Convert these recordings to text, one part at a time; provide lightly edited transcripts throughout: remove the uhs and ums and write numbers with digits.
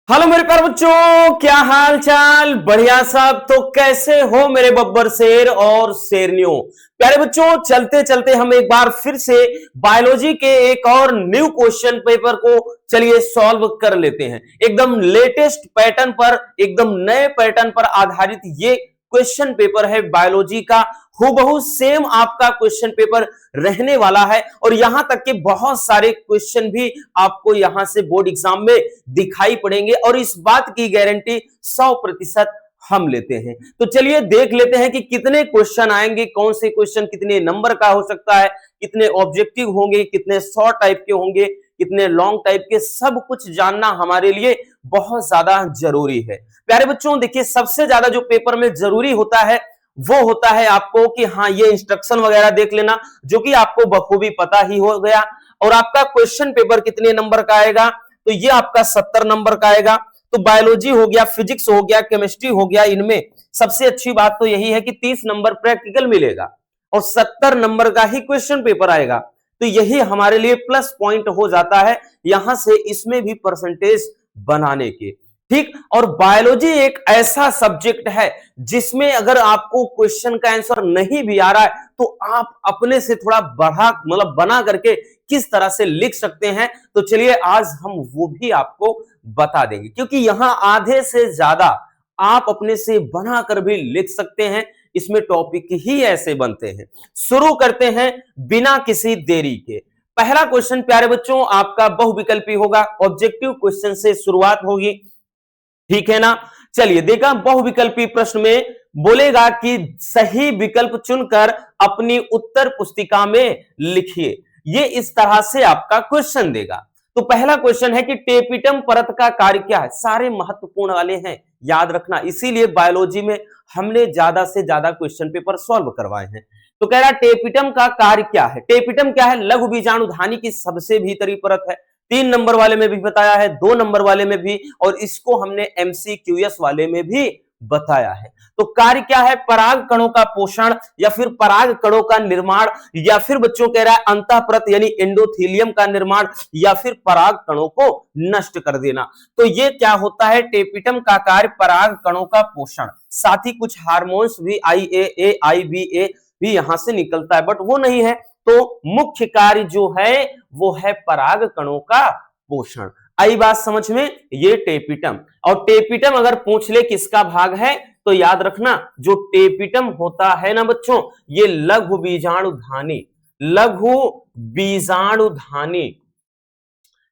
Hello मेरे प्यारे बच्चों, क्या हाल चाल? बढ़िया सब। तो कैसे हो मेरे बब्बर शेर और शेरनियों? प्यारे बच्चों, चलते चलते हम एक बार फिर से बायोलॉजी के एक और न्यू क्वेश्चन पेपर को चलिए सॉल्व कर लेते हैं। एकदम लेटेस्ट पैटर्न पर, एकदम नए पैटर्न पर आधारित ये क्वेश्चन पेपर है बायोलॉजी का। हूबहू सेम आपका क्वेश्चन पेपर रहने वाला है और यहां तक कि बहुत सारे क्वेश्चन भी आपको यहां से बोर्ड एग्जाम में दिखाई पड़ेंगे और इस बात की गारंटी 100% हम लेते हैं। तो चलिए देख लेते हैं कि कितने क्वेश्चन आएंगे, कौन से क्वेश्चन कितने नंबर का हो सकता है, कितने ऑब्जेक्टिव होंगे, कितने शॉर्ट टाइप के होंगे, कितने लॉन्ग टाइप के। सब कुछ जानना हमारे लिए बहुत ज्यादा जरूरी है। प्यारे बच्चों देखिए, सबसे ज्यादा जो पेपर में जरूरी होता है वो होता है आपको कि हाँ ये इंस्ट्रक्शन वगैरह देख लेना, जो कि आपको बखूबी पता ही हो गया। और आपका क्वेश्चन पेपर कितने नंबर का आएगा? तो ये आपका 70 नंबर का आएगा। तो बायोलॉजी हो गया, फिजिक्स हो गया, केमिस्ट्री हो गया, इनमें सबसे अच्छी बात तो यही है कि 30 नंबर प्रैक्टिकल मिलेगा और 70 नंबर का ही क्वेश्चन पेपर आएगा। तो यही हमारे लिए प्लस पॉइंट हो जाता है यहां से इसमें भी परसेंटेज बनाने के। ठीक। और बायोलॉजी एक ऐसा सब्जेक्ट है जिसमें अगर आपको क्वेश्चन का आंसर नहीं भी आ रहा है तो आप अपने से थोड़ा बढ़ा मतलब बना करके किस तरह से लिख सकते हैं। तो चलिए आज हम वो भी आपको बता देंगे, क्योंकि यहां आधे से ज्यादा आप अपने से बना कर भी लिख सकते हैं। इसमें टॉपिक ही ऐसे बनते हैं। शुरू करते हैं बिना किसी देरी के। पहला क्वेश्चन प्यारे बच्चों आपका बहुविकल्पी होगा, ऑब्जेक्टिव क्वेश्चन से शुरुआत होगी। ठीक है ना? चलिए देखा, बहुविकल्पी प्रश्न में बोलेगा कि सही विकल्प चुनकर अपनी उत्तर पुस्तिका में लिखिए। ये इस तरह से आपका क्वेश्चन देगा। तो पहला क्वेश्चन है कि टेपिटम परत का कार्य क्या है? सारे महत्वपूर्ण वाले हैं, याद रखना, इसीलिए बायोलॉजी में हमने ज्यादा से ज्यादा क्वेश्चन पेपर सॉल्व करवाए हैं। तो कह रहा टेपिटम का कार्य क्या है? टेपिटम क्या है? लघु बीजाणुधानी की सबसे भीतरी परत है। 3 नंबर वाले में भी बताया है, 2 नंबर वाले में भी, और इसको हमने एमसीक्यूएस वाले में भी बताया है। तो कार्य क्या है? पराग कणों का पोषण या फिर पराग कणों का निर्माण, या फिर बच्चों कह रहा है अंतःपरत यानी एंडोथेलियम का निर्माण, या फिर पराग कणों को नष्ट कर देना। तो ये क्या होता है? टेपिटम का कार्य पराग कणों का पोषण, साथ ही कुछ हार्मोन्स भी IAA IBA भी यहां से निकलता है, बट वो नहीं है। तो मुख्य कार्य जो है वो है पराग कणों का पोषण। आई बात समझ में? ये टेपिटम। और टेपिटम अगर पूछ ले किसका भाग है तो याद रखना, जो टेपिटम होता है ना बच्चों, ये लघु बीजाणुधानी, लघु बीजाणुधानी,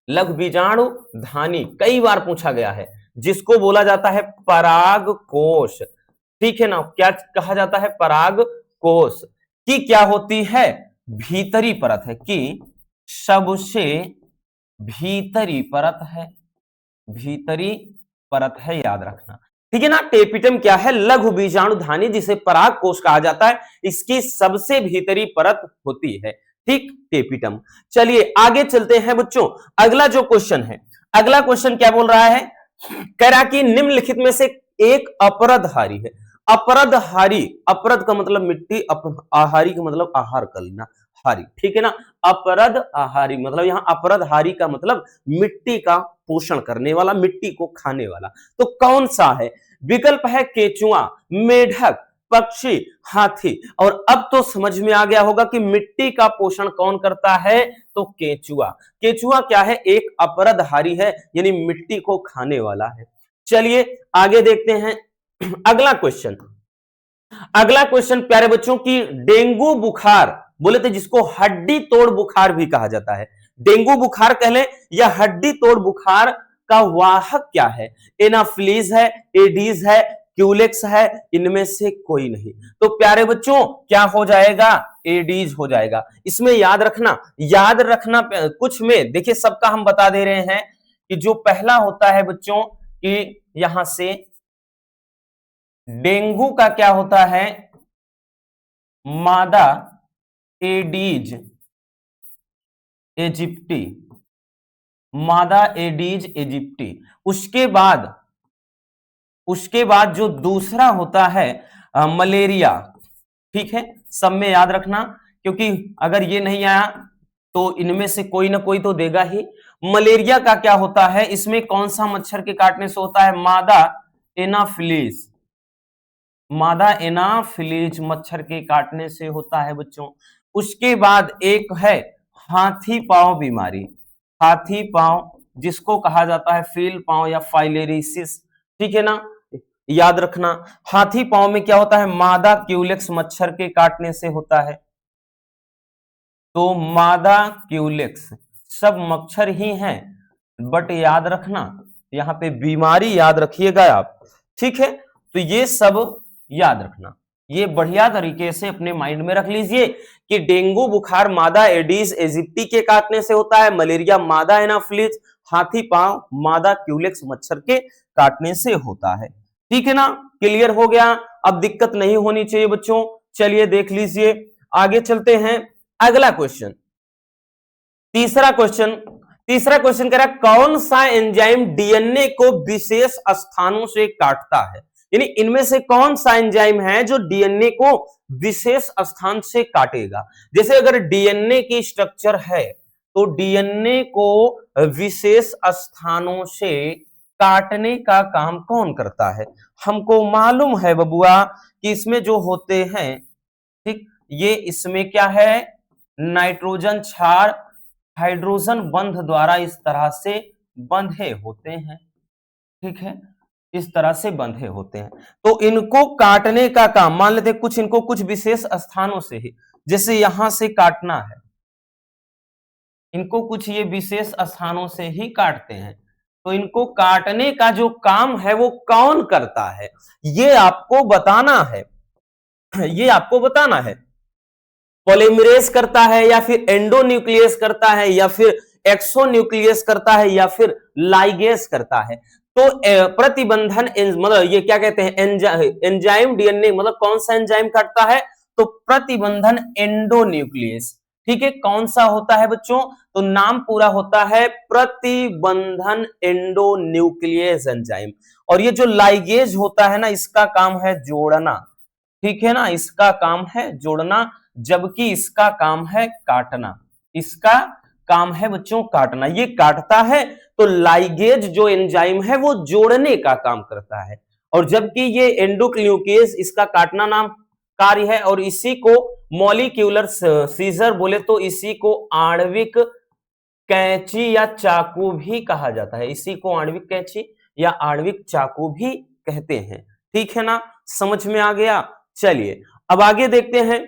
लघु बीजाणुधानी कई बार पूछा गया है, जिसको बोला जाता है पराग कोश। ठीक है ना? क्या कहा जाता है? पराग कोश की क्या होती है? भीतरी परत है, कि सबसे भीतरी परत है, भीतरी परत है, याद रखना। ठीक है ना? टेपिटम क्या है? लघु बीजाणुधानी, जिसे पराग कोश कहा जाता है, इसकी सबसे भीतरी परत होती है। ठीक, टेपिटम। चलिए आगे चलते हैं बच्चों। अगला जो क्वेश्चन है, अगला क्वेश्चन क्या बोल रहा है? कह रहा कि निम्नलिखित में से एक अपरदहारी है। अपरदहारी, अपरद का मतलब मिट्टी, आहारी का मतलब आहार कर लेना, हारी। ठीक है ना? अपरद आहारी मतलब यहां अपरदहारी का मतलब मिट्टी का पोषण करने वाला, मिट्टी को खाने वाला। तो कौन सा है? विकल्प है केचुआ, मेढक, पक्षी, हाथी। और अब तो समझ में आ गया होगा कि मिट्टी का पोषण कौन करता है? तो केचुआ। केचुआ क्या है? एक अपरदहारी है, यानी मिट्टी को खाने वाला है। चलिए आगे देखते हैं अगला क्वेश्चन। अगला क्वेश्चन प्यारे बच्चों की, डेंगू बुखार बोले थे जिसको हड्डी तोड़ बुखार भी कहा जाता है, डेंगू बुखार कह ले या हड्डी तोड़ बुखार का वाहक क्या है? एनाफिलीज है, एडीज है, क्यूलेक्स है, इनमें से कोई नहीं। तो प्यारे बच्चों क्या हो जाएगा? एडीज हो जाएगा। इसमें याद रखना, याद रखना कुछ में देखिए सबका हम बता दे रहे हैं कि जो पहला होता है बच्चों कि यहां से डेंगू का क्या होता है? मादा एडीज इजिप्टी, मादा एडीज इजिप्टी। उसके बाद जो दूसरा होता है मलेरिया। ठीक है, सब में याद रखना, क्योंकि अगर ये नहीं आया तो इनमें से कोई ना कोई तो देगा ही। मलेरिया का क्या होता है, इसमें कौन सा मच्छर के काटने से होता है, मादा एनाफिलीज, मादा एनाफिलीज मच्छर के काटने से होता है बच्चों। उसके बाद एक है हाथी पांव बीमारी, हाथी पांव जिसको कहा जाता है फील पांव या फाइलेरिसिस, ठीक है ना, याद रखना। हाथी पांव में क्या होता है, मादा क्यूलेक्स मच्छर के काटने से होता है। तो मादा क्यूलेक्स सब मच्छर ही हैं, बट याद रखना यहां पे बीमारी याद रखिएगा आप, ठीक है। तो ये सब याद रखना, ये बढ़िया तरीके से अपने माइंड में रख लीजिए कि डेंगू बुखार मादा एडीज एजिप्टी के काटने से होता है, मलेरिया मादा एनाफिलीज, हाथी पांव मादा क्यूलेक्स मच्छर के काटने से होता है, ठीक है ना। क्लियर हो गया, अब दिक्कत नहीं होनी चाहिए बच्चों। चलिए देख लीजिए, आगे चलते हैं। अगला क्वेश्चन, तीसरा क्वेश्चन कह रहा है कौन सा एंजाइम डीएनए को विशेष स्थानों से काटता है, यानी इनमें से कौन सा एंजाइम है जो डीएनए को विशेष स्थान से काटेगा। जैसे अगर डीएनए की स्ट्रक्चर है तो डीएनए को विशेष स्थानों से काटने का काम कौन करता है। हमको मालूम है बबुआ कि इसमें जो होते हैं, ठीक, ये इसमें क्या है, नाइट्रोजन क्षार हाइड्रोजन बंध द्वारा इस तरह से बंधे होते हैं, ठीक है, इस तरह से बंधे होते हैं। तो इनको काटने का काम, मान लेते कुछ इनको कुछ विशेष स्थानों से ही, जैसे यहां से काटना है, इनको कुछ ये विशेष स्थानों से ही काटते हैं, तो इनको काटने का जो काम है वो कौन करता है, ये आपको बताना है, ये आपको बताना है। पॉलीमरेज करता है या फिर एंडोन्यूक्लियस करता है या फिर एक्सोन्यूक्लियस करता है या फिर लाइगेज करता है। तो प्रतिबंधन मतलब ये क्या कहते हैं, एंजाइम डीएनए, मतलब कौन सा एंजाइम काटता है, तो प्रतिबंधन एंडोन्यूक्लियस, ठीक है। कौन सा होता है बच्चों, तो नाम पूरा होता है प्रतिबंधन एंडोन्यूक्लियस एंजाइम। और ये जो लाइगेज होता है ना, इसका काम है जोड़ना, ठीक है ना, इसका काम है जोड़ना, जबकि इसका काम है काटना, इसका काम है बच्चों काटना, ये काटता है। तो लाइगेज जो एंजाइम है वो जोड़ने का काम करता है, और जबकि ये एंडोन्यूक्लियस इसका काटना नाम कार्य है। और इसी को मॉलिक्यूलर सीजर बोले तो इसी को आणविक कैंची या चाकू भी कहा जाता है, इसी को आणविक कैंची या आणविक चाकू भी कहते हैं, ठीक है ना, समझ में आ गया। चलिए अब आगे देखते हैं।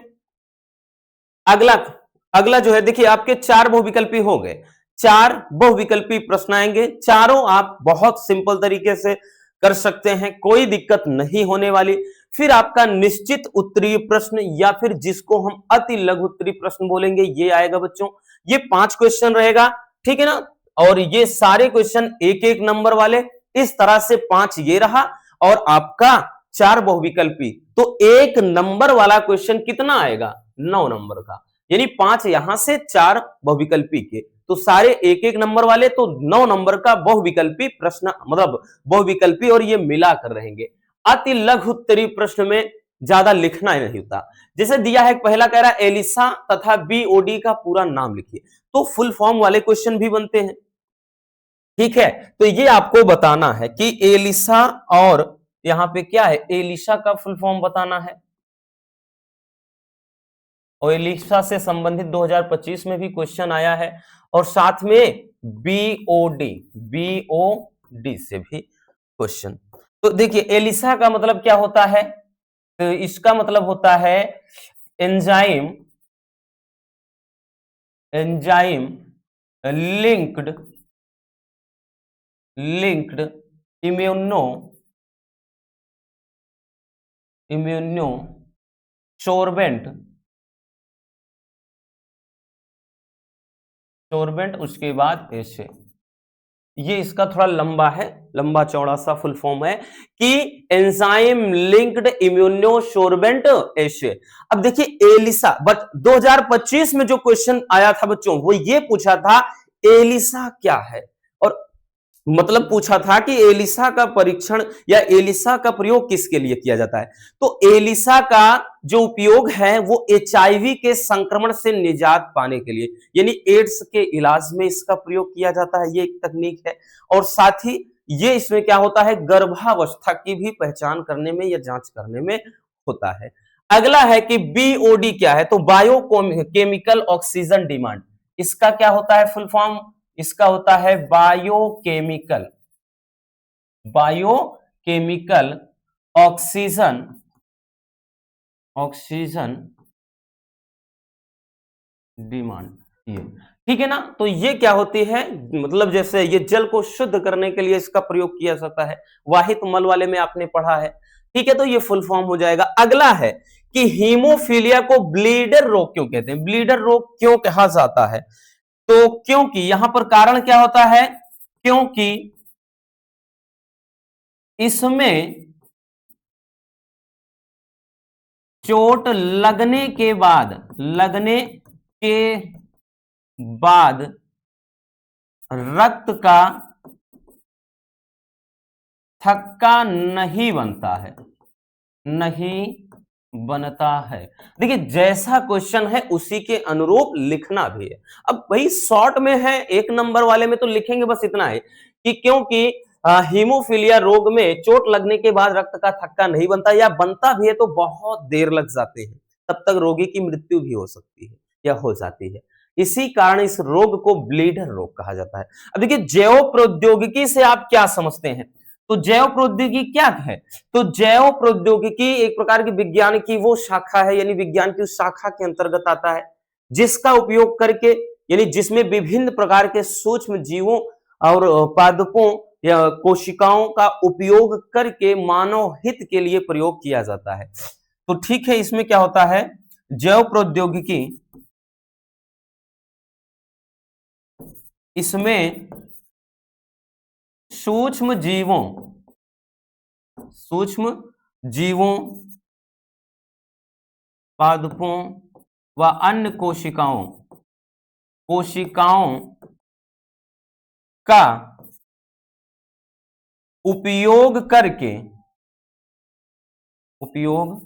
अगला जो है, देखिए आपके 4 बहुविकल्पी हो गए, 4 बहुविकल्पी प्रश्न आएंगे, चारों आप बहुत सिंपल तरीके से कर सकते हैं, कोई दिक्कत नहीं होने वाली। फिर आपका निश्चित उत्तरीय प्रश्न या फिर जिसको हम अति लघु उत्तरीय प्रश्न बोलेंगे, ये आएगा बच्चों। ये 5 क्वेश्चन रहेगा, ठीक है ना, और ये सारे क्वेश्चन 1-1 नंबर वाले, इस तरह से 5 ये रहा, और आपका 4 बहुविकल्पी। तो 1 नंबर वाला क्वेश्चन कितना आएगा, 9 नंबर का, यानी 5 यहां से 4 बहुविकल्पी के, तो सारे 1-1 नंबर वाले, तो 9 नंबर का बहुविकल्पी प्रश्न, मतलब बहुविकल्पी, और ये मिलाकर रहेंगे। अति लघु उत्तरीय प्रश्न में ज्यादा लिखना ही नहीं होता। जैसे दिया है, पहला कह रहा है एलिसा तथा बीओडी का पूरा नाम लिखिए, तो फुल फॉर्म वाले क्वेश्चन भी बनते हैं, ठीक है। तो ये आपको बताना है कि एलिसा, और यहां पे क्या है, एलिसा का फुल फॉर्म बताना है, और एलिसा से संबंधित 2025 में भी क्वेश्चन आया है, और साथ में बीओडी से भी क्वेश्चन। तो देखिए एलिसा का मतलब क्या होता है, तो इसका मतलब होता है एंजाइम लिंक्ड इम्यूनो सोर्बेंट, उसके बाद ऐसे, ये इसका थोड़ा लंबा है, लंबा चौड़ा सा फुल फॉर्म है कि एंजाइम लिंक्ड इम्यूनोसोर्बेंट एसे। अब देखिए एलिसा, बट 2025 में जो क्वेश्चन आया था बच्चों, वो ये पूछा था एलिसा क्या है, और मतलब पूछा था कि एलिसा का परीक्षण या एलिसा का प्रयोग किसके लिए किया जाता है। तो एलिसा का जो उपयोग है वो एचआईवी के संक्रमण से निजात पाने के लिए, यानी एड्स के इलाज में इसका प्रयोग किया जाता है, ये एक तकनीक है। और साथ ही ये इसमें क्या होता है, गर्भावस्था की भी पहचान करने में या जांच करने में होता है। अगला है कि बीओडी क्या है, तो बायो केमिकल ऑक्सीजन डिमांड, इसका क्या होता है फुल फॉर्म, इसका होता है biochemical, biochemical oxygen, oxygen demand, ये ठीक है ना। तो ये क्या होती है, मतलब जैसे ये जल को शुद्ध करने के लिए इसका प्रयोग किया जाता है, वाहित मल वाले में आपने पढ़ा है, ठीक है। तो ये फुल फॉर्म हो जाएगा। अगला है कि हीमोफीलिया को ब्लीडर रोग क्यों कहते हैं, ब्लीडर रोग क्यों कहा जाता है, तो क्योंकि यहां पर कारण क्या होता है, क्योंकि इसमें चोट लगने के बाद, लगने के बाद रक्त का थक्का नहीं बनता है, नहीं बनता है। देखिए जैसा क्वेश्चन है उसी के अनुरूप लिखना भी है। अब भाई शॉर्ट में है, एक नंबर वाले में तो लिखेंगे बस इतना है कि क्योंकि हीमोफीलिया रोग में चोट लगने के बाद रक्त का थक्का नहीं बनता, या बनता भी है तो बहुत देर लग जाते हैं, तब तक रोगी की मृत्यु भी हो सकती है या हो जाती है। इसी कारण इस रोग को ब्लीडर रोग कहा जाता है। अब देखिए जैव प्रौद्योगिकी से आप क्या समझते हैं, तो जैव प्रौद्योगिकी क्या है, तो जैव प्रौद्योगिकी एक प्रकार की विज्ञान की वो शाखा है, यानी विज्ञान की उस शाखा के अंतर्गत आता है जिसका उपयोग करके, यानी जिसमें विभिन्न प्रकार के सूक्ष्म जीवों और पादपों या कोशिकाओं का उपयोग करके मानव हित के लिए प्रयोग किया जाता है। तो ठीक है, इसमें क्या होता है, जैव प्रौद्योगिकी, इसमें सूक्ष्म जीवों, सूक्ष्म जीवों, पादपों व अन्य कोशिकाओं, कोशिकाओं का उपयोग करके, उपयोग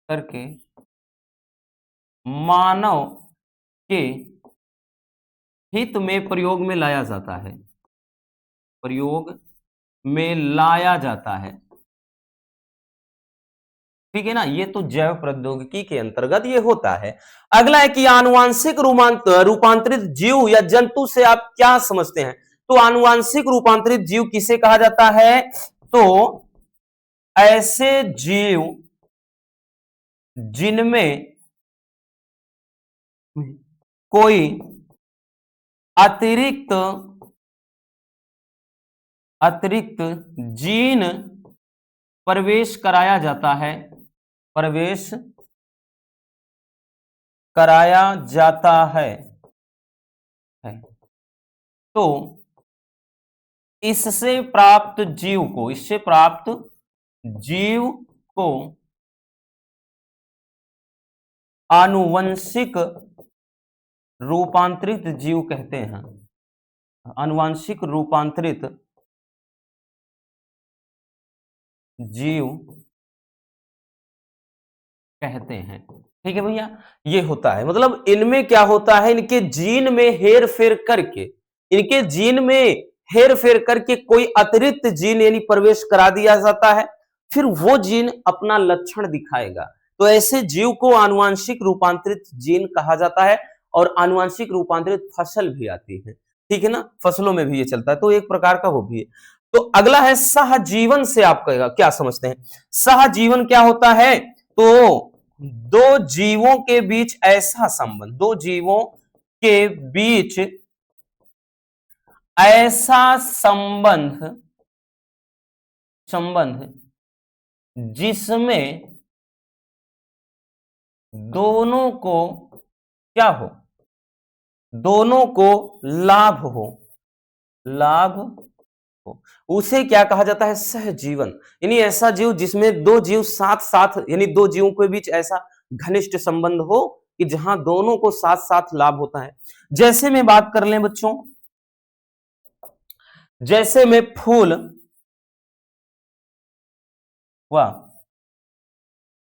करके मानव के हित में प्रयोग में लाया जाता है, प्रयोग में लाया जाता है, ठीक है ना। ये तो जैव प्रौद्योगिकी के अंतर्गत ये होता है। अगला है कि आनुवांशिक रूपांतरित जीव या जंतु से आप क्या समझते हैं, तो आनुवांशिक रूपांतरित जीव किसे कहा जाता है, तो ऐसे जीव जिनमें कोई अतिरिक्त जीन प्रवेश कराया जाता है, प्रवेश कराया जाता है। तो इससे प्राप्त जीव को, इससे प्राप्त जीव को आनुवंशिक रूपांतरित जीव कहते हैं, आनुवंशिक रूपांतरित जीव कहते हैं, ठीक है भैया। ये होता है, मतलब इनमें क्या होता है, इनके जीन में हेर फेर करके, इनके जीन में हेर फेर करके कोई अतिरिक्त जीन यानी प्रवेश करा दिया जाता है, फिर वो जीन अपना लक्षण दिखाएगा। तो ऐसे जीव को आनुवंशिक रूपांतरित जीन कहा जाता है। और आनुवंशिक रूपांतरित फसल भी आती है, ठीक है ना, फसलों में भी ये चलता है, तो एक प्रकार का वो भी है। तो अगला है सहजीवन से आप क्या समझते हैं, सहजीवन क्या होता है, तो दो जीवों के बीच ऐसा संबंध, दो जीवों के बीच ऐसा संबंध जिसमें दोनों को क्या हो, दोनों को लाभ हो, लाभ हो, उसे क्या कहा जाता है, सहजीवन। यानी ऐसा जीव जिसमें दो जीव साथ साथ, यानी दो जीवों के बीच ऐसा घनिष्ठ संबंध हो कि जहां दोनों को साथ साथ लाभ होता है। जैसे में बात कर लें बच्चों, जैसे में फूल व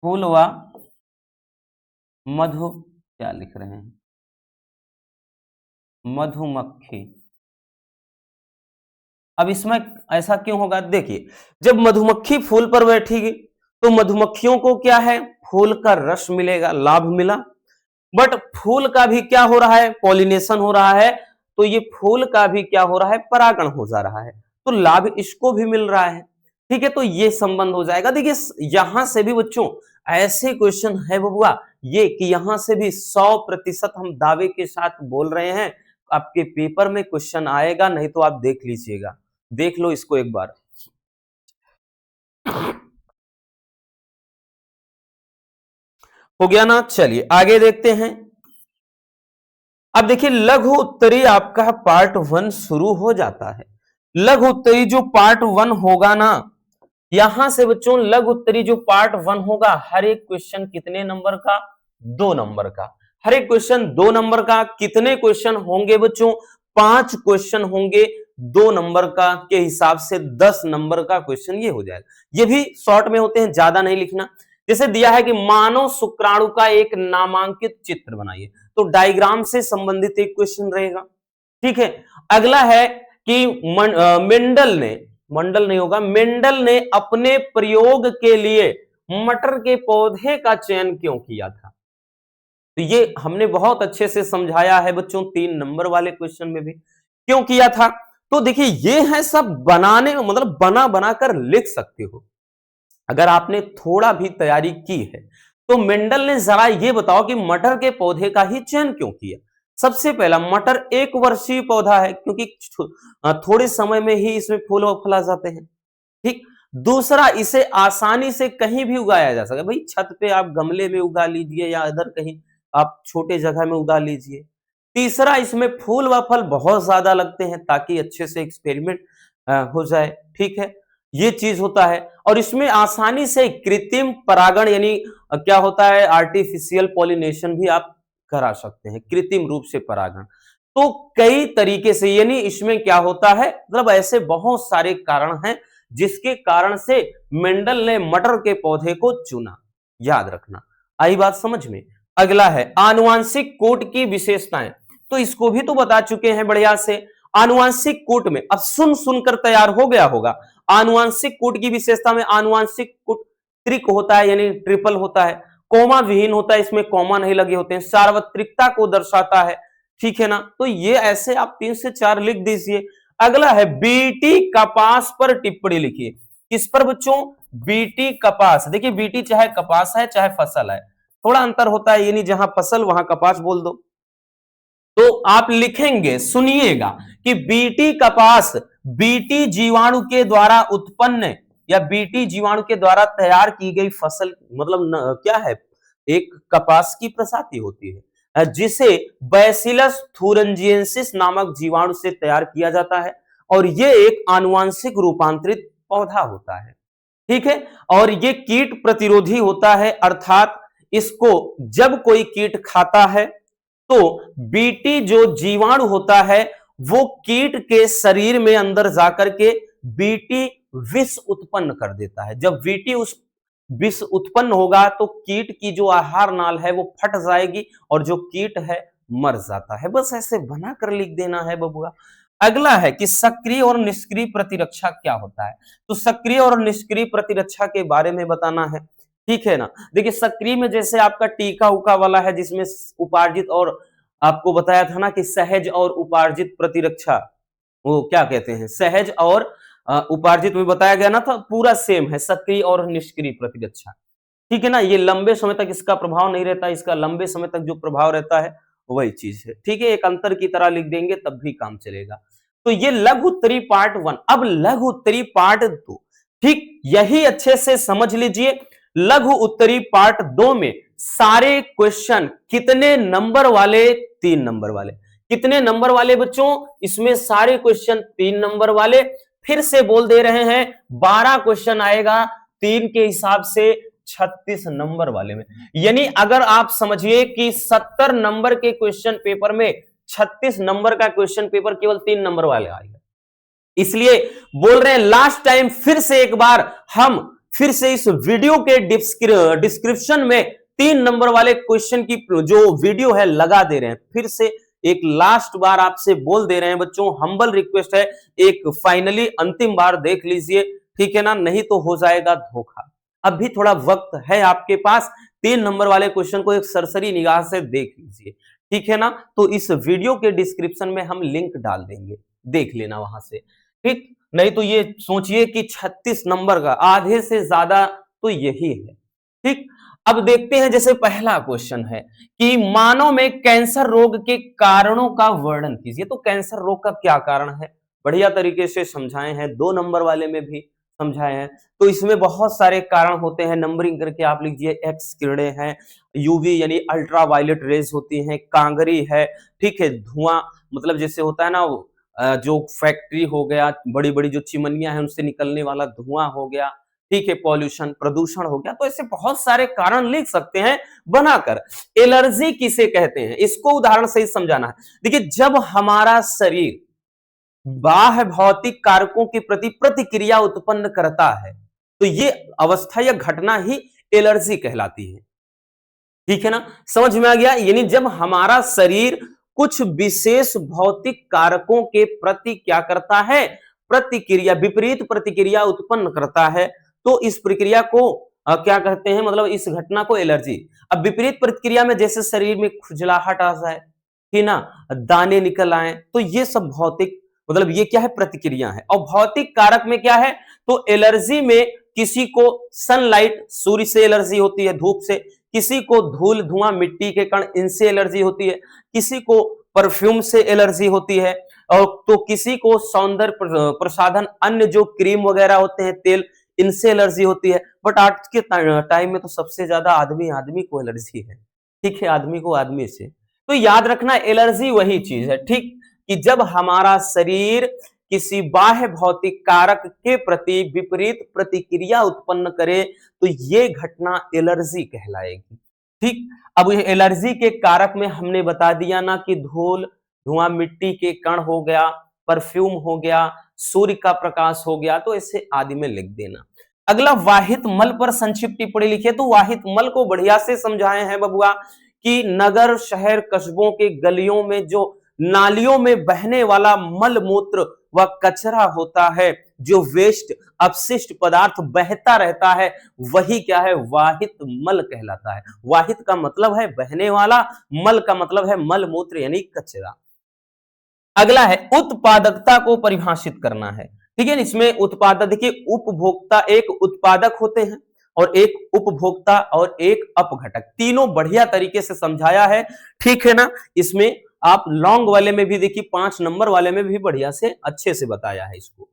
फूल व मधु, क्या लिख रहे हैं, मधुमक्खी। अब इसमें ऐसा क्यों होगा, देखिए जब मधुमक्खी फूल पर बैठेगी तो मधुमक्खियों को क्या है, फूल का रस मिलेगा, लाभ मिला। बट फूल का भी क्या हो रहा है, पॉलिनेशन हो रहा है, तो ये फूल का भी क्या हो रहा है, परागण हो जा रहा है, तो लाभ इसको भी मिल रहा है। ठीक है, तो ये संबंध हो जाएगा। देखिए यहां से भी बच्चों ऐसे क्वेश्चन है बबुआ, ये कि यहां से भी 100% हम दावे के साथ बोल रहे हैं आपके पेपर में क्वेश्चन आएगा, नहीं तो आप देख लीजिएगा, देख लो इसको एक बार। हो गया ना, चलिए आगे देखते हैं। अब देखिए लघु उत्तरी आपका पार्ट 1 शुरू हो जाता है। लघु उत्तरी जो पार्ट 1 होगा ना, यहां से बच्चों लघु उत्तरी जो पार्ट 1 होगा, हर एक क्वेश्चन कितने नंबर का, 2 नंबर का। हर एक क्वेश्चन 2 नंबर का। कितने क्वेश्चन होंगे बच्चों, 5 क्वेश्चन होंगे 2 नंबर का, के हिसाब से 10 नंबर का क्वेश्चन ये हो जाएगा। ये भी शॉर्ट में होते हैं, ज्यादा नहीं लिखना। जैसे दिया है कि मानव शुक्राणु का एक नामांकित चित्र बनाइए, तो डायग्राम से संबंधित एक क्वेश्चन रहेगा। ठीक है, अगला है कि मेंडल ने, मंडल नहीं होगा, मेंडल ने अपने प्रयोग के लिए मटर के पौधे का चयन क्यों किया था। तो ये हमने बहुत अच्छे से समझाया है बच्चों 3 नंबर वाले क्वेश्चन में भी, क्यों किया था। तो देखिए ये है सब बनाने, मतलब बना बनाकर लिख सकते हो अगर आपने थोड़ा भी तैयारी की है। तो मेंडल ने जरा ये बताओ कि मटर के पौधे का ही चयन क्यों किया। सबसे पहला, मटर 1 वर्षीय पौधा है, क्योंकि थोड़े समय में ही इसमें फूल और फल आ जाते हैं। ठीक। दूसरा, इसे आसानी से कहीं भी उगाया जा सकता है, भाई छत पे आप गमले में उगा लीजिए या इधर कहीं आप छोटे जगह में उगा लीजिए। तीसरा, इसमें फूल व फल बहुत ज्यादा लगते हैं ताकि अच्छे से एक्सपेरिमेंट हो जाए। ठीक है, ये चीज होता है। और इसमें आसानी से कृत्रिम परागण यानी क्या होता है, आर्टिफिशियल पॉलिनेशन भी आप करा सकते हैं, कृत्रिम रूप से परागण। तो कई तरीके से, यानी इसमें क्या होता है, मतलब ऐसे बहुत सारे कारण हैं जिसके कारण से मेंडल ने मटर के पौधे को चुना। याद रखना, आई बात समझ में। अगला है आनुवांशिक कोट की विशेषताएं, तो इसको भी तो बता चुके हैं बढ़िया से। आनुवांशिक कोट में अब सुन सुनकर तैयार हो गया होगा। आनुवांशिक कोट की विशेषता में आनुवांशिक कोट त्रिक होता है, यानी ट्रिपल होता है, कोमा विहीन होता है, इसमें कोमा नहीं लगे होते हैं, सार्वत्रिकता को दर्शाता है। ठीक है ना, तो ये ऐसे आप 3 से 4 लिख दीजिए। अगला है बीटी कपास पर टिप्पणी लिखिए। किस पर बच्चों, बीटी कपास। देखिए बीटी चाहे कपास है चाहे फसल है, थोड़ा अंतर होता है, यानी जहां फसल वहां कपास बोल दो। तो आप लिखेंगे, सुनिएगा कि बीटी कपास बीटी जीवाणु के द्वारा उत्पन्न या बीटी जीवाणु के द्वारा तैयार की गई फसल, मतलब क्या है, एक कपास की प्रजाति होती है जिसे बैसिलस थुरिंजिएंसिस नामक जीवाणु से तैयार किया जाता है, और यह एक आनुवांशिक रूपांतरित पौधा होता है। ठीक है, और ये कीट प्रतिरोधी होता है, अर्थात इसको जब कोई कीट खाता है तो बीटी जो जीवाणु होता है वो कीट के शरीर में अंदर जाकर के बीटी विष उत्पन्न कर देता है। जब बीटी उस विष उत्पन्न होगा तो कीट की जो आहार नाल है वो फट जाएगी और जो कीट है मर जाता है। बस ऐसे बना कर लिख देना है बबुआ। अगला है कि सक्रिय और निष्क्रिय प्रतिरक्षा क्या होता है। तो सक्रिय और निष्क्रिय प्रतिरक्षा के बारे में बताना है। ठीक है ना, देखिए सक्रिय में जैसे आपका टीका उका वाला है जिसमें उपार्जित, और आपको बताया था ना कि सहज और उपार्जित प्रतिरक्षा, वो क्या कहते हैं, सहज और उपार्जित में बताया गया ना था, पूरा सेम है सक्रिय और निष्क्रिय प्रतिरक्षा। ठीक है ना, ये लंबे समय तक इसका प्रभाव नहीं रहता, इसका लंबे समय तक जो प्रभाव रहता है वही चीज है। ठीक है, एक अंतर की तरह लिख देंगे तब भी काम चलेगा। तो ये लघु उत्तरी पार्ट 1। अब लघु उत्तरी पार्ट 2, ठीक यही अच्छे से समझ लीजिए। लघु उत्तरी पार्ट 2 में सारे क्वेश्चन कितने नंबर वाले, 3 नंबर वाले। कितने नंबर वाले बच्चों, इसमें सारे क्वेश्चन 3 नंबर वाले। फिर से बोल दे रहे हैं 12 क्वेश्चन आएगा 3 के हिसाब से 36 नंबर वाले में। यानी अगर आप समझिए कि 70 नंबर के क्वेश्चन पेपर में 36 नंबर का क्वेश्चन पेपर केवल 3 नंबर वाले आएगा। इसलिए बोल रहे हैं लास्ट टाइम फिर से एक बार हम फिर से इस वीडियो के डिस्क्रिप्शन में 3 नंबर वाले क्वेश्चन की जो वीडियो है लगा दे रहे हैं। फिर से एक लास्ट बार आपसे बोल दे रहे हैं बच्चों, हम्बल रिक्वेस्ट है, एक फाइनली अंतिम बार देख लीजिए, ठीक है ना, नहीं तो हो जाएगा धोखा। अब भी थोड़ा वक्त है आपके पास, 3 नंबर वाले क्वेश्चन को एक सरसरी निगाह से देख लीजिए, ठीक है ना। तो इस वीडियो के डिस्क्रिप्शन में हम लिंक डाल देंगे, देख लेना वहां से, ठीक। नहीं तो ये सोचिए कि 36 नंबर का आधे से ज्यादा तो यही है, ठीक। अब देखते हैं, जैसे पहला क्वेश्चन है कि मानव में कैंसर रोग के कारणों का वर्णन कीजिए। तो कैंसर रोग का क्या कारण है, बढ़िया तरीके से समझाए हैं, 2 नंबर वाले में भी समझाए हैं। तो इसमें बहुत सारे कारण होते हैं, नंबरिंग करके आप लिखिए। एक्स किरणें हैं, यूवी यानी अल्ट्रा वायलेट रेज होती हैं, कांगरी है, ठीक है, धुआं मतलब जैसे होता है ना जो फैक्ट्री हो गया, बड़ी बड़ी जो चिमनियां हैं उनसे निकलने वाला धुआं हो गया, ठीक है, पॉल्यूशन प्रदूषण हो गया। तो ऐसे बहुत सारे कारण लिख सकते हैं बनाकर। एलर्जी किसे कहते हैं, इसको उदाहरण से ही समझाना है। देखिए, जब हमारा शरीर बाह्य भौतिक कारकों के प्रति प्रतिक्रिया उत्पन्न करता है तो ये अवस्था या घटना ही एलर्जी कहलाती है, ठीक है ना, समझ में आ गया। यानी जब हमारा शरीर कुछ विशेष भौतिक कारकों के प्रति क्या करता है, प्रतिक्रिया, विपरीत प्रतिक्रिया उत्पन्न करता है, तो इस प्रक्रिया को क्या कहते हैं, मतलब इस घटना को एलर्जी। अब विपरीत प्रतिक्रिया में जैसे शरीर में खुजलाहट आ जाए, ठीक ना, दाने निकल आए, तो ये सब भौतिक मतलब ये क्या है, प्रतिक्रिया है। और भौतिक कारक में क्या है, तो एलर्जी में किसी को सनलाइट, सूर्य से एलर्जी होती है, धूप से, किसी को धूल धुआं मिट्टी के कण इनसे एलर्जी होती है, किसी को परफ्यूम से एलर्जी होती है, और तो किसी को सौंदर्य प्रसाधन अन्य जो क्रीम वगैरह होते हैं, तेल, इनसे एलर्जी होती है। बट आज के टाइम में तो सबसे ज्यादा आदमी को एलर्जी है, ठीक है, आदमी को आदमी से। तो याद रखना, एलर्जी वही चीज है, ठीक, कि जब हमारा शरीर किसी बाह्य भौतिक कारक के प्रति विपरीत प्रतिक्रिया उत्पन्न करे तो ये घटना एलर्जी कहलाएगी, ठीक। अब ये एलर्जी के कारक में हमने बता दिया ना कि धूल धुआं, मिट्टी के कण हो गया, परफ्यूम हो गया, सूर्य का प्रकाश हो गया, तो इसे आदि में लिख देना। अगला वाहित मल पर संक्षिप्त टिप्पणी लिखिए। तो वाहित मल को बढ़िया से समझाए हैं बबुआ कि नगर शहर कस्बों के गलियों में जो नालियों में बहने वाला मल मूत्र व कचरा होता है, जो वेस्ट अपशिष्ट पदार्थ बहता रहता है, वही क्या है, वाहित मल कहलाता है। वाहित का मतलब है बहने वाला, मल का मतलब है मल मूत्र यानी कचरा। अगला है उत्पादकता को परिभाषित करना है, ठीक है। इसमें उत्पादक, देखिए उपभोक्ता, एक उत्पादक होते हैं और एक उपभोक्ता और एक अपघटक, तीनों बढ़िया तरीके से समझाया है, ठीक है ना। इसमें आप लॉन्ग वाले में भी देखिए, 5 नंबर वाले में भी बढ़िया से अच्छे से बताया है इसको।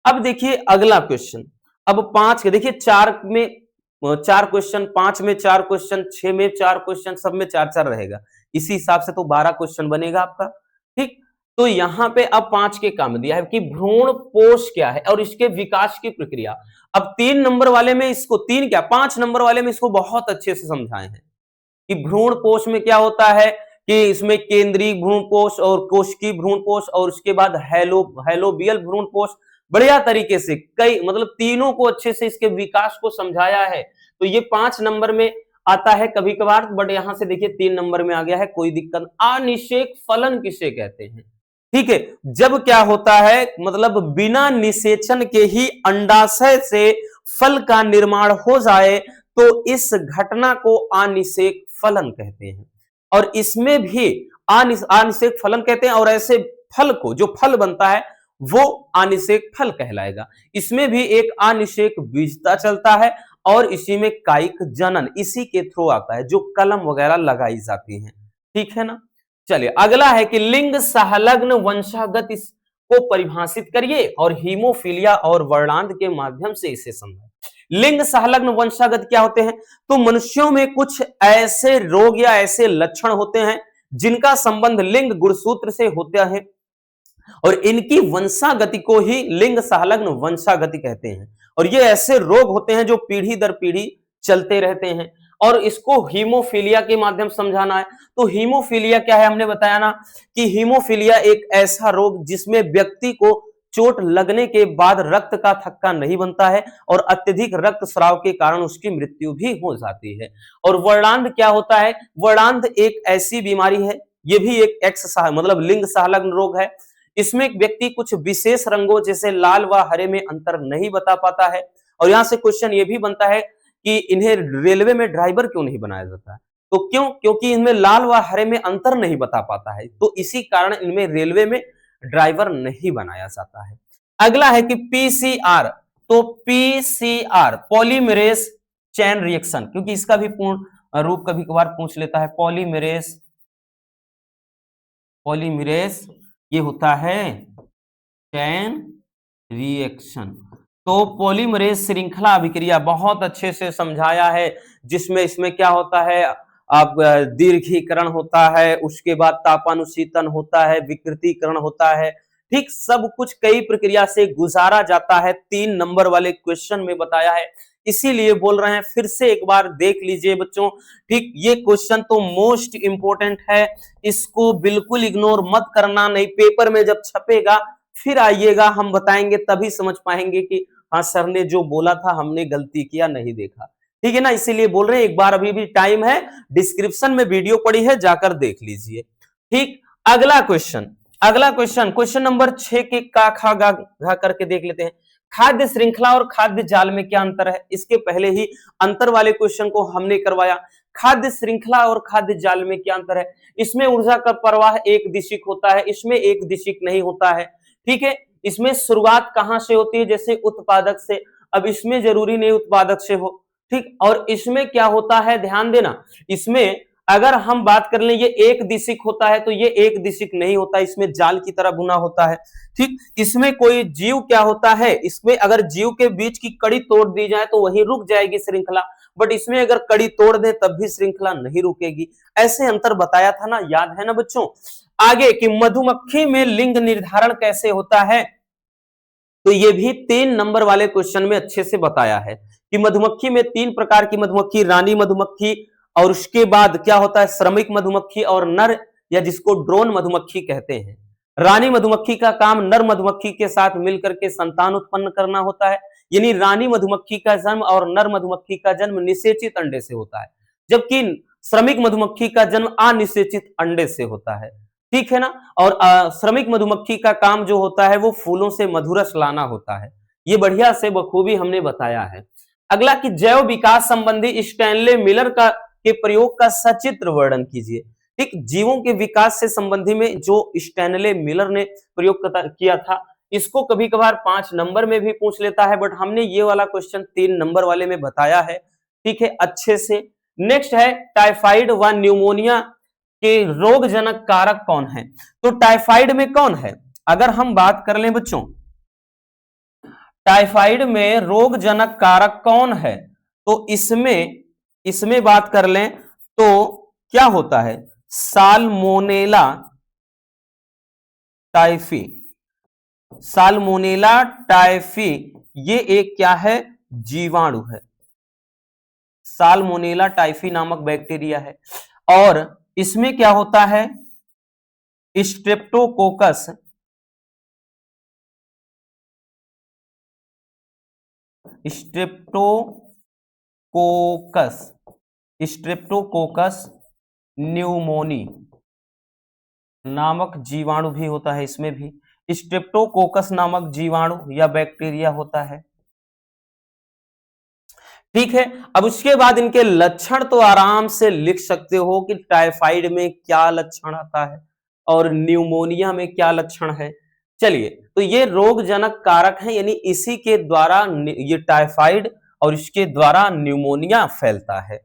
अब देखिए अगला क्वेश्चन, अब 5 के देखिए, 4 में 4 क्वेश्चन, 5 में 4 क्वेश्चन, 6 में 4 क्वेश्चन, सब में 4-4 रहेगा, इसी हिसाब से तो 12 क्वेश्चन बनेगा आपका, ठीक। तो यहां पे अब 5 के काम दिया है कि भ्रूण पोष क्या है और इसके विकास की प्रक्रिया। अब 3 नंबर वाले में इसको, 3 क्या 5 नंबर वाले में इसको बहुत अच्छे से समझाए हैं कि भ्रूण पोष में क्या होता है, कि इसमें केंद्रीय भ्रूण पोष और कोशिकीय भ्रूण पोष और उसके बाद हेलोबियल भ्रूण पोष, बढ़िया तरीके से कई मतलब तीनों को अच्छे से इसके विकास को समझाया है। तो ये 5 नंबर में आता है कभी कभार, बट यहां से देखिए 3 नंबर में आ गया है, कोई दिक्कत। अनिषेक फलन किसे कहते हैं, ठीक है, जब क्या होता है, मतलब बिना निषेचन के ही अंडाशय से फल का निर्माण हो जाए तो इस घटना को अनिषेक फलन कहते हैं। और इसमें भी अनिषेक फलन कहते हैं, और ऐसे फल को, जो फल बनता है वो अनिषेक फल कहलाएगा। इसमें भी एक अनिषेक बीजता चलता है और इसी में कायिक जनन इसी के थ्रू आता है, जो कलम वगैरह लगाई जाती है, ठीक है ना। चलिए अगला है कि लिंग सहलग्न वंशागत को परिभाषित करिए और हीमोफीलिया और वर्णांध के माध्यम से इसे समझें। लिंग सहलग्न वंशागत क्या होते हैं, तो मनुष्यों में कुछ ऐसे रोग या ऐसे लक्षण होते हैं जिनका संबंध लिंग गुणसूत्र से होता है और इनकी वंशागति को ही लिंग सहलग्न वंशागति कहते हैं। और ये ऐसे रोग होते हैं जो पीढ़ी दर पीढ़ी चलते रहते हैं, और इसको हीमोफीलिया के माध्यम समझाना है। तो हीमोफीलिया क्या है, हमने बताया ना कि हीमोफीलिया एक ऐसा रोग जिसमें व्यक्ति को चोट लगने के बाद रक्त का थक्का नहीं बनता है और अत्यधिक रक्तस्राव के कारण उसकी मृत्यु भी हो जाती है। और वर्णांध क्या होता है? वर्णांध एक ऐसी बीमारी है, ये भी एक मतलब लिंग संलग्न रोग है। इसमें एक व्यक्ति कुछ विशेष रंगों जैसे लाल व हरे में अंतर नहीं बता पाता है। और यहां से क्वेश्चन ये भी बनता है कि इन्हें रेलवे में ड्राइवर क्यों नहीं बनाया जाता है? तो क्यों? क्योंकि इनमें लाल व हरे में अंतर नहीं बता पाता है, तो इसी कारण इनमें रेलवे में ड्राइवर नहीं बनाया जाता है। अगला है कि पीसीआर, तो पीसीआर पॉलीमरेज चेन रिएक्शन, क्योंकि इसका भी पूर्ण रूप कभी कभार पूछ लेता है। पॉलीमरेज ये होता है चेन रिएक्शन। तो पॉलीमरेज श्रृंखला अभिक्रिया बहुत अच्छे से समझाया है, जिसमें इसमें क्या होता है, अब दीर्घीकरण होता है, उसके बाद तापानुशीतन होता है, विकृतीकरण होता है, ठीक सब कुछ कई प्रक्रिया से गुजारा जाता है। 3 नंबर वाले क्वेश्चन में बताया है, इसीलिए बोल रहे हैं फिर से एक बार देख लीजिए बच्चों। ठीक, ये क्वेश्चन तो मोस्ट इंपोर्टेंट है, इसको बिल्कुल इग्नोर मत करना, नहीं पेपर में जब छपेगा फिर आइएगा, हम बताएंगे तभी समझ पाएंगे कि हाँ सर ने जो बोला था हमने गलती किया, नहीं देखा। ठीक है ना, इसीलिए बोल रहे हैं, एक बार अभी भी टाइम है, डिस्क्रिप्शन में वीडियो पड़ी है, जाकर देख लीजिए। ठीक, अगला क्वेश्चन नंबर 6 के का खा गा घा करके देख लेते हैं। खाद्य श्रृंखला और खाद्य जाल में क्या अंतर है? इसके पहले ही अंतर वाले क्वेश्चन को हमने करवाया। खाद्य श्रृंखला और खाद्य जाल में क्या अंतर है? इसमें ऊर्जा का प्रवाह एक दिशिक होता है, इसमें एक दिशिक नहीं होता है। ठीक है, इसमें शुरुआत कहां से होती है? जैसे उत्पादक से, अब इसमें जरूरी नहीं उत्पादक से हो। ठीक, और इसमें क्या होता है, ध्यान देना, इसमें अगर हम बात कर लें ये एक दिशिक होता है, तो ये एक दिशिक नहीं होता, इसमें जाल की तरह बुना होता है। ठीक, इसमें कोई जीव क्या होता है, इसमें अगर जीव के बीच की कड़ी तोड़ दी जाए तो वहीं रुक जाएगी श्रृंखला, बट इसमें अगर कड़ी तोड़ दे तब भी श्रृंखला नहीं रुकेगी। ऐसे अंतर बताया था ना, याद है ना बच्चों? आगे कि मधुमक्खी में लिंग निर्धारण कैसे होता है, तो ये भी 3 नंबर वाले क्वेश्चन में अच्छे से बताया है कि मधुमक्खी में 3 प्रकार की मधुमक्खी, रानी मधुमक्खी, और उसके बाद क्या होता है श्रमिक मधुमक्खी और नर, या जिसको ड्रोन मधुमक्खी कहते हैं। रानी मधुमक्खी का काम नर मधुमक्खी के साथ मिलकर के संतान उत्पन्न करना होता है, यानी रानी मधुमक्खी का जन्म और नर मधुमक्खी का जन्म निषेचित अंडे से होता है, जबकि श्रमिक मधुमक्खी का जन्म अनिषेचित अंडे से होता है। ठीक है ना, और श्रमिक मधुमक्खी का काम जो होता है वो फूलों से मधुरस लाना होता है। ये बढ़िया से बखूबी हमने बताया है। अगला कि जैव विकास संबंधी स्टैनले मिलर का के प्रयोग का सचित्र वर्णन कीजिए। ठीक, जीवों के विकास से संबंधी में जो स्टैनले मिलर ने प्रयोग किया था, इसको कभी कभार 5 नंबर में भी पूछ लेता है, बट हमने ये वाला क्वेश्चन 3 नंबर वाले में बताया है। ठीक है, अच्छे से। नेक्स्ट है टाइफाइड व न्यूमोनिया के रोगजनक कारक कौन है? तो टाइफाइड में कौन है? अगर हम बात कर लें बच्चों, टाइफाइड में रोगजनक कारक कौन है, तो इसमें बात कर लें तो क्या होता है, साल्मोनेला टाइफी। साल्मोनेला टाइफी ये एक क्या है, जीवाणु है। साल्मोनेला टाइफी नामक बैक्टीरिया है, और इसमें क्या होता है, स्ट्रेप्टोकोकस स्ट्रेप्टोकोकस न्यूमोनी नामक जीवाणु भी होता है। इसमें भी स्ट्रेप्टोकोकस नामक जीवाणु या बैक्टीरिया होता है। ठीक है, अब उसके बाद इनके लक्षण तो आराम से लिख सकते हो कि टाइफाइड में क्या लक्षण आता है और न्यूमोनिया में क्या लक्षण है। चलिए, तो ये रोगजनक कारक है, यानी इसी के द्वारा ये टाइफाइड और इसके द्वारा न्यूमोनिया फैलता है।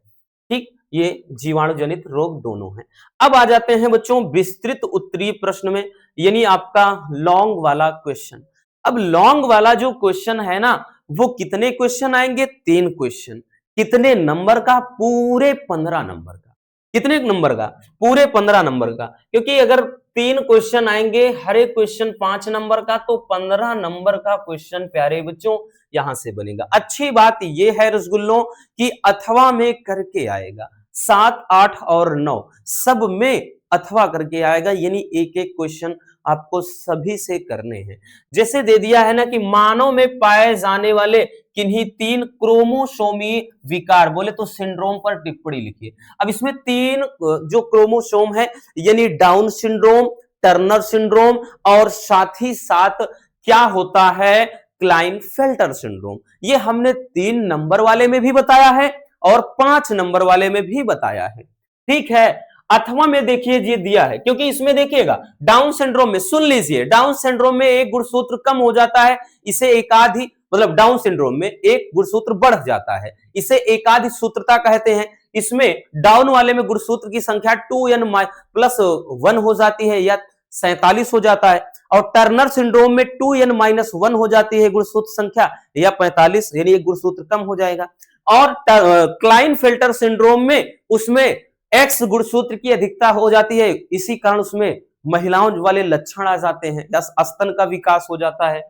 ठीक, ये जीवाणु जनित रोग दोनों हैं। अब आ जाते हैं बच्चों विस्तृत उत्तरीय प्रश्न में, यानी आपका लॉन्ग वाला क्वेश्चन। अब लॉन्ग वाला जो क्वेश्चन है ना, वो कितने क्वेश्चन आएंगे, 3 क्वेश्चन। कितने नंबर का? पूरे 15 नंबर का। कितने नंबर का? पूरे 15 नंबर का, क्योंकि अगर 3 क्वेश्चन आएंगे, हर एक क्वेश्चन 5 नंबर का, तो 15 नंबर का क्वेश्चन प्यारे बच्चों यहां से बनेगा। अच्छी बात यह है रसगुल्लों कि अथवा में करके आएगा, 7, 8 और 9 सब में अथवा करके आएगा, यानी एक एक क्वेश्चन आपको सभी से करने हैं। जैसे दे दिया है ना कि मानव में पाए जाने वाले किन्हीं 3 क्रोमोसोमी विकार, बोले तो सिंड्रोम पर टिप्पणी लिखिए। अब इसमें 3 जो क्रोमोसोम है, यानी डाउन सिंड्रोम, टर्नर सिंड्रोम और साथ ही साथ क्या होता है, क्लाइनफेल्टर सिंड्रोम। ये हमने 3 नंबर वाले में भी बताया है और 5 नंबर वाले में भी बताया है। ठीक है, अथवा में देखिए ये दिया है, क्योंकि इसमें देखिएगा डाउन सिंड्रोम में, सुन लीजिए, डाउन सिंड्रोम में एक गुणसूत्र कम हो जाता है, इसे एकाधी, मतलब डाउन सिंड्रोम में एक गुणसूत्र बढ़ जाता है, इसे एकाधी सूत्रता कहते हैं। इसमें डाउन वाले में गुणसूत्र की संख्या 2n+1 हो जाती है या 47 हो जाता है, और टर्नर सिंड्रोम में 2n-1 हो जाती है गुणसूत्र संख्या या 45, यानी एक गुणसूत्र कम हो जाएगा। और क्लाइनफेल्टर सिंड्रोम में उसमें एक्स गुणसूत्र की अधिकता हो जाती है, इसी कारण उसमें महिलाओं वाले लक्षण आ जाते हैं या स्तन का विकास हो जाता है।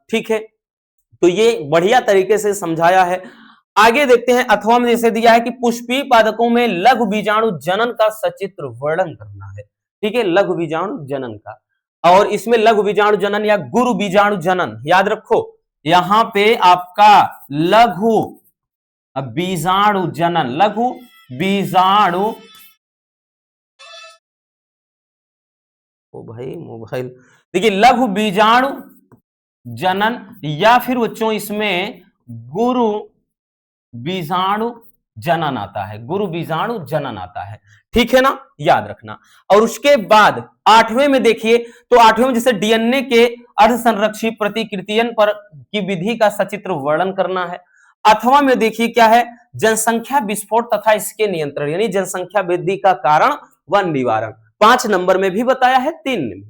ठीक है, तो ये बढ़िया तरीके से समझाया है। आगे देखते हैं, अथवा में जैसे दिया है कि पुष्पीय पादपों में लघु बीजाणु जनन का सचित्र वर्णन करना है। ठीक है, लघु बीजाणु जनन का, और इसमें लघु बीजाणु जनन या गुरु बीजाणु जनन, याद रखो यहां पे आपका लघु बीजाणु जनन, लघु बीजाणु, ओ भाई मोबाइल, देखिए लघु बीजाणु जनन या फिर बच्चों इसमें गुरु बीजाणु जनन आता है, गुरु बीजाणु जनन आता है। ठीक है ना, याद रखना। और उसके बाद 8वें में देखिए, तो 8वें में जैसे डीएनए के अर्धसंरक्षी प्रतिकृतियन पर की विधि का सचित्र वर्णन करना है। अथवा में देखिए क्या है, जनसंख्या विस्फोट तथा इसके नियंत्रण, यानी जनसंख्या वृद्धि का कारण व निवारण, 5 नंबर में भी बताया है, 3 में।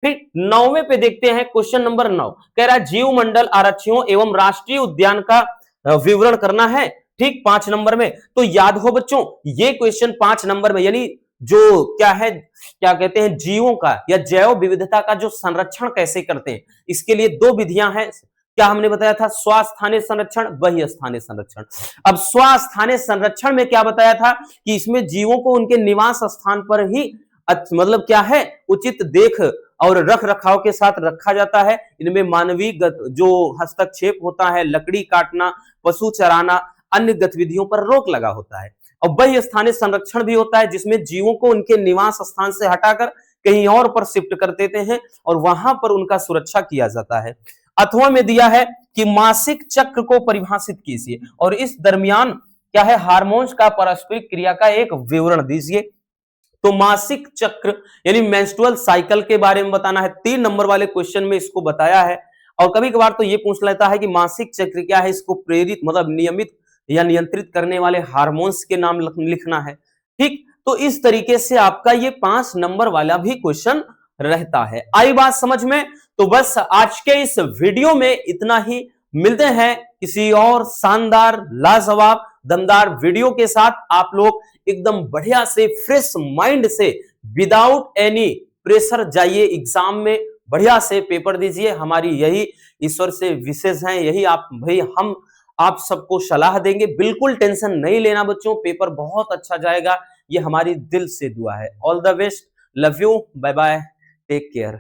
फिर 9वें पे देखते हैं, क्वेश्चन नंबर 9 कह रहा है जीव मंडल आरक्षियों एवं राष्ट्रीय उद्यान का विवरण करना है। ठीक, 5 नंबर में। तो याद हो बच्चों, ये क्वेश्चन 5 नंबर में, यानी जो क्या है, क्या कहते हैं, जीवों का या जैव विविधता का जो संरक्षण कैसे करते हैं, इसके लिए 2 विधियां हैं। क्या हमने बताया था, स्वास्थानीय संरक्षण, बहिस्थानीय संरक्षण। अब स्वास्थानीय संरक्षण में क्या बताया था कि इसमें जीवों को उनके निवास स्थान पर ही मतलब क्या है, उचित देख और रख रखाव के साथ रखा जाता है। इनमें मानवीय जो हस्तक्षेप होता है, लकड़ी काटना, पशु चराना, अन्य गतिविधियों पर रोक लगा होता है। और बहिस्थानीय संरक्षण भी होता है, जिसमें जीवों को उनके निवास स्थान से हटाकर कहीं और पर शिफ्ट कर देते हैं और वहां पर उनका सुरक्षा किया जाता है। अथवा में दिया है कि मासिक चक्र को परिभाषित कीजिए और इस दरमियान क्या है, हार्मोन्स का पारस्परिक क्रिया का एक विवरण दीजिए। तो मासिक चक्र यानी मेंस्ट्रुअल साइकिल के बारे में बताना है, 3 नंबर वाले क्वेश्चन में इसको बताया है। और कभी कभार तो ये पूछ लेता है कि मासिक चक्र क्या है, इसको प्रेरित मतलब नियमित या नियंत्रित करने वाले हार्मोन्स के नाम लिखना है। ठीक, तो इस तरीके से आपका ये 5 नंबर वाला भी क्वेश्चन रहता है। आई बात समझ में? तो बस आज के इस वीडियो में इतना ही, मिलते हैं किसी और शानदार लाजवाब दमदार वीडियो के साथ। आप लोग एकदम बढ़िया से फ्रेश माइंड से विदाउट एनी प्रेशर जाइए एग्जाम में, बढ़िया से पेपर दीजिए। हमारी यही ईश्वर से विशेष है, यही आप भाई हम आप सबको सलाह देंगे। बिल्कुल टेंशन नहीं लेना बच्चों, पेपर बहुत अच्छा जाएगा, ये हमारी दिल से दुआ है। All the best, love you, bye bye, take care.